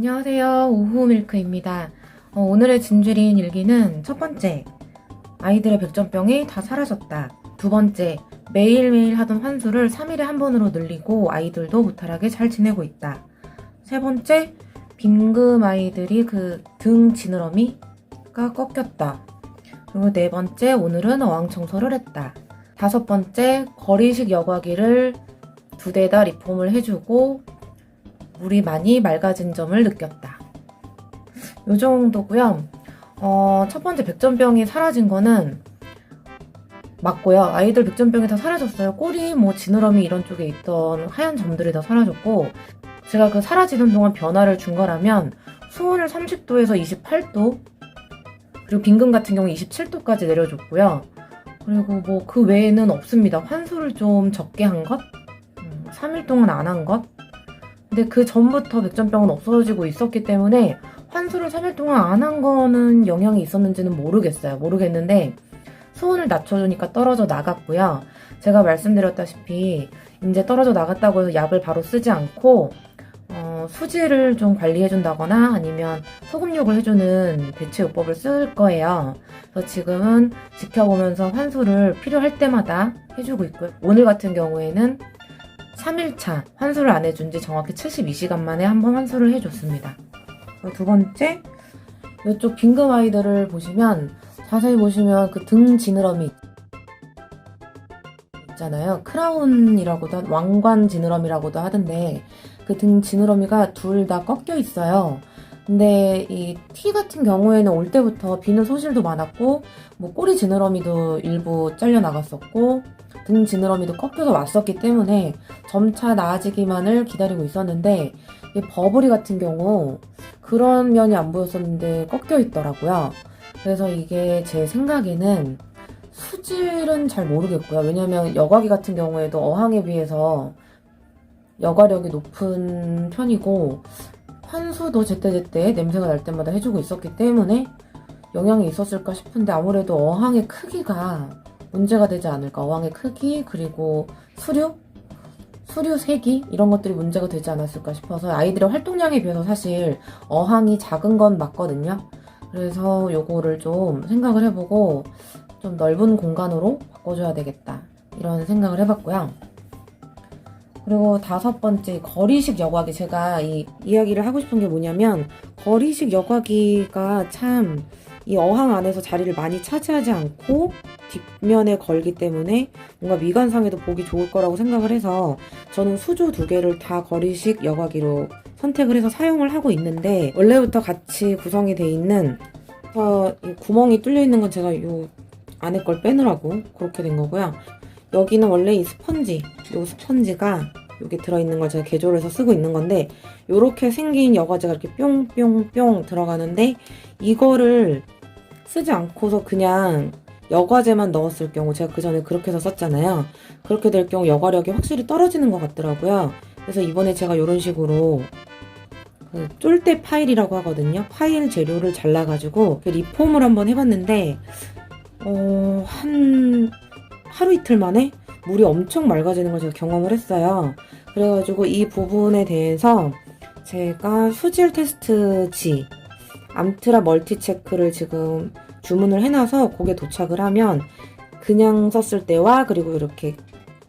안녕하세요. 오후밀크입니다. 오늘의 진주린 일기는 첫 번째, 아이들의 백전병이 다 사라졌다. 두 번째, 매일매일 하던 환수를 3일에 한 번으로 늘리고 아이들도 무탈하게 잘 지내고 있다. 세 번째, 빈금 아이들이 그 등 지느러미가 꺾였다. 그리고 네 번째, 오늘은 어항 청소를 했다. 다섯 번째, 거리식 여과기를 2대 다 리폼을 해주고 물이 많이 맑아진 점을 느꼈다. 요 정도고요. 첫 번째 백전병이 사라진 거는 맞고요. 아이들 백전병이 다 사라졌어요. 꼬리, 지느러미 이런 쪽에 있던 하얀 점들이 다 사라졌고, 제가 그 사라지는 동안 변화를 준 거라면 수온을 30도에서 28도, 그리고 빈금 같은 경우 27도까지 내려줬고요. 그리고 그 외에는 없습니다. 환수를 좀 적게 한 것? 3일 동안 안 한 것? 근데 그 전부터 백전병은 없어지고 있었기 때문에 환수를 3일 동안 안 한 거는 영향이 있었는지는 모르겠는데 수온을 낮춰주니까 떨어져 나갔고요. 제가 말씀드렸다시피 이제 떨어져 나갔다고 해서 약을 바로 쓰지 않고 수질을 좀 관리해준다거나 아니면 소금욕을 해주는 대체요법을 쓸 거예요. 그래서 지금은 지켜보면서 환수를 필요할 때마다 해주고 있고요. 오늘 같은 경우에는 3일차 환수를 안 해준 지 정확히 72시간 만에 한번 환수를 해줬습니다. 두 번째, 이쪽 빈금 아이들을 보시면 자세히 보시면 그 등 지느러미 있잖아요. 크라운이라고도 왕관 지느러미라고도 하던데 그 등 지느러미가 둘 다 꺾여 있어요. 근데 이 T 같은 경우에는 올 때부터 비는 소실도 많았고 꼬리 지느러미도 일부 잘려 나갔었고 등 지느러미도 꺾여서 왔었기 때문에 점차 나아지기만을 기다리고 있었는데 이 버블이 같은 경우 그런 면이 안 보였었는데 꺾여 있더라고요. 그래서 이게 제 생각에는 수질은 잘 모르겠고요. 왜냐면 여과기 같은 경우에도 어항에 비해서 여과력이 높은 편이고 환수도 제때제때 냄새가 날 때마다 해주고 있었기 때문에 영향이 있었을까 싶은데 아무래도 어항의 크기가 문제가 되지 않을까. 어항의 크기 그리고 수류 색이 이런 것들이 문제가 되지 않았을까 싶어서 아이들의 활동량에 비해서 사실 어항이 작은 건 맞거든요. 그래서 요거를 좀 생각을 해보고 좀 넓은 공간으로 바꿔줘야 되겠다 이런 생각을 해봤고요. 그리고 다섯 번째, 거리식 여과기. 제가 이 이야기를 하고 싶은 게 뭐냐면 거리식 여과기가 참 이 어항 안에서 자리를 많이 차지하지 않고 뒷면에 걸기 때문에 뭔가 미관상에도 보기 좋을 거라고 생각을 해서 저는 수조 2개를 다 거리식 여과기로 선택을 해서 사용을 하고 있는데 원래부터 같이 구성이 돼 있는 이 구멍이 뚫려 있는 건 제가 요 안에 걸 빼느라고 그렇게 된 거고요. 여기는 원래 이 스펀지가 여기 들어있는 걸 제가 개조를 해서 쓰고 있는 건데 요렇게 생긴 여과지가 이렇게 뿅뿅뿅 들어가는데 이거를 쓰지 않고서 그냥 여과제만 넣었을 경우 제가 그 전에 그렇게 해서 썼잖아요. 그렇게 될 경우 여과력이 확실히 떨어지는 것 같더라고요. 그래서 이번에 제가 이런 식으로 그 쫄대 파일이라고 하거든요. 파일 재료를 잘라가지고 리폼을 한번 해봤는데 한 하루 이틀 만에 물이 엄청 맑아지는 걸 제가 경험을 했어요. 그래가지고 이 부분에 대해서 제가 수질 테스트지 암트라 멀티체크를 지금 주문을 해놔서 그게 도착을 하면 그냥 썼을 때와 그리고 이렇게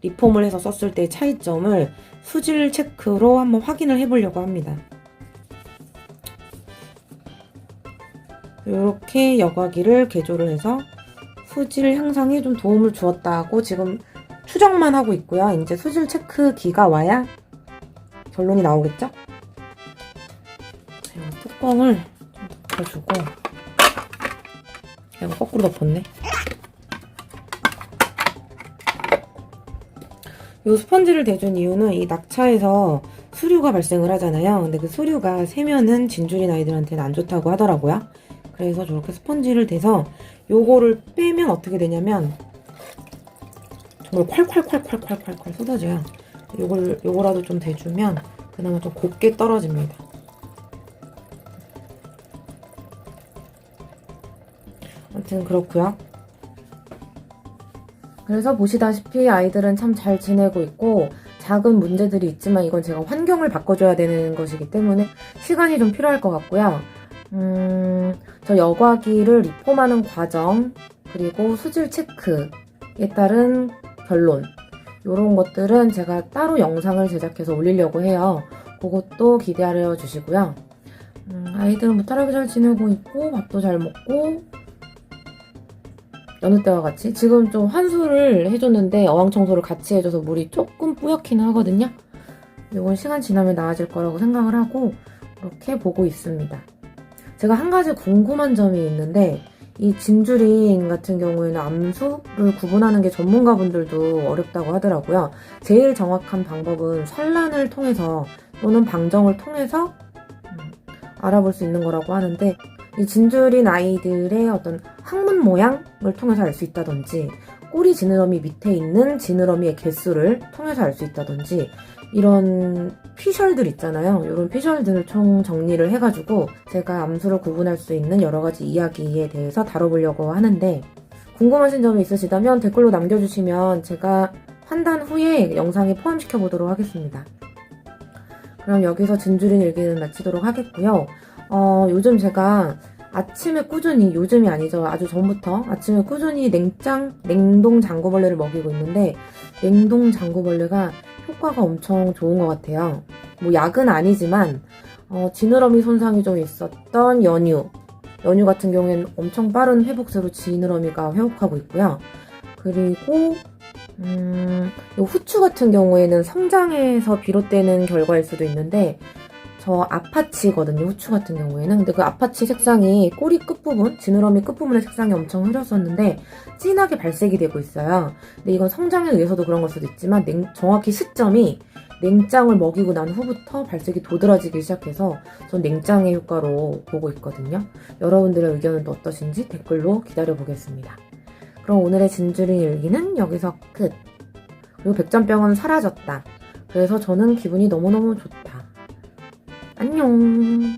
리폼을 해서 썼을 때의 차이점을 수질 체크로 한번 확인을 해보려고 합니다. 이렇게 여과기를 개조를 해서 수질 향상에 좀 도움을 주었다고 지금 추정만 하고 있고요. 이제 수질 체크기가 와야 결론이 나오겠죠? 뚜껑을 좀 덮어주고 이거 거꾸로 덮었네. 이 스펀지를 대준 이유는 이 낙차에서 수류가 발생을 하잖아요. 근데 그 수류가 세면은 진주린 아이들한테는 안 좋다고 하더라고요. 그래서 저렇게 스펀지를 대서 요거를 빼면 어떻게 되냐면 정말 콸콸콸콸콸콸 쏟아져요. 요거라도 좀 대주면 그나마 좀 곱게 떨어집니다. 아무튼 그렇고요. 그래서 보시다시피 아이들은 참 잘 지내고 있고 작은 문제들이 있지만 이건 제가 환경을 바꿔줘야 되는 것이기 때문에 시간이 좀 필요할 것 같고요. 저 여과기를 리폼하는 과정, 그리고 수질 체크에 따른 결론, 이런 것들은 제가 따로 영상을 제작해서 올리려고 해요. 그것도 기대하려 주시고요. 아이들은 무탈하게 잘 지내고 있고 밥도 잘 먹고 여느 때와 같이 지금 좀 환수를 해줬는데 어항청소를 같이 해줘서 물이 조금 뿌옇기는 하거든요. 이건 시간 지나면 나아질 거라고 생각을 하고 이렇게 보고 있습니다. 제가 한 가지 궁금한 점이 있는데 이 진주린 같은 경우에는 암수를 구분하는 게 전문가분들도 어렵다고 하더라고요. 제일 정확한 방법은 산란을 통해서 또는 방정을 통해서 알아볼 수 있는 거라고 하는데 이 진주린 아이들의 어떤 항문 모양을 통해서 알 수 있다든지 꼬리 지느러미 밑에 있는 지느러미의 개수를 통해서 알 수 있다든지 이런 피셜들 있잖아요. 이런 피셜들을 총 정리를 해가지고 제가 암수를 구분할 수 있는 여러 가지 이야기에 대해서 다뤄보려고 하는데 궁금하신 점이 있으시다면 댓글로 남겨주시면 제가 판단 후에 영상에 포함시켜 보도록 하겠습니다. 그럼 여기서 진주린 일기는 마치도록 하겠고요. 요즘 제가 아침에 꾸준히, 요즘이 아니죠. 아주 전부터 아침에 꾸준히 냉동 장구벌레를 먹이고 있는데 냉동 장구벌레가 효과가 엄청 좋은 것 같아요. 뭐 약은 아니지만 지느러미 손상이 좀 있었던 연유 같은 경우에는 엄청 빠른 회복세로 지느러미가 회복하고 있고요. 그리고 요 후추 같은 경우에는 성장에서 비롯되는 결과일 수도 있는데 저 아파치거든요. 후추 같은 경우에는. 근데 그 아파치 색상이 꼬리 끝부분, 지느러미 끝부분의 색상이 엄청 흐렸었는데 진하게 발색이 되고 있어요. 근데 이건 성장에 의해서도 그런 걸 수도 있지만 정확히 시점이 냉장을 먹이고 난 후부터 발색이 도드라지기 시작해서 전 냉장의 효과로 보고 있거든요. 여러분들의 의견은 어떠신지 댓글로 기다려보겠습니다. 그럼 오늘의 진주린 일기는 여기서 끝. 그리고 백전병은 사라졌다. 그래서 저는 기분이 너무너무 좋다. 안녕.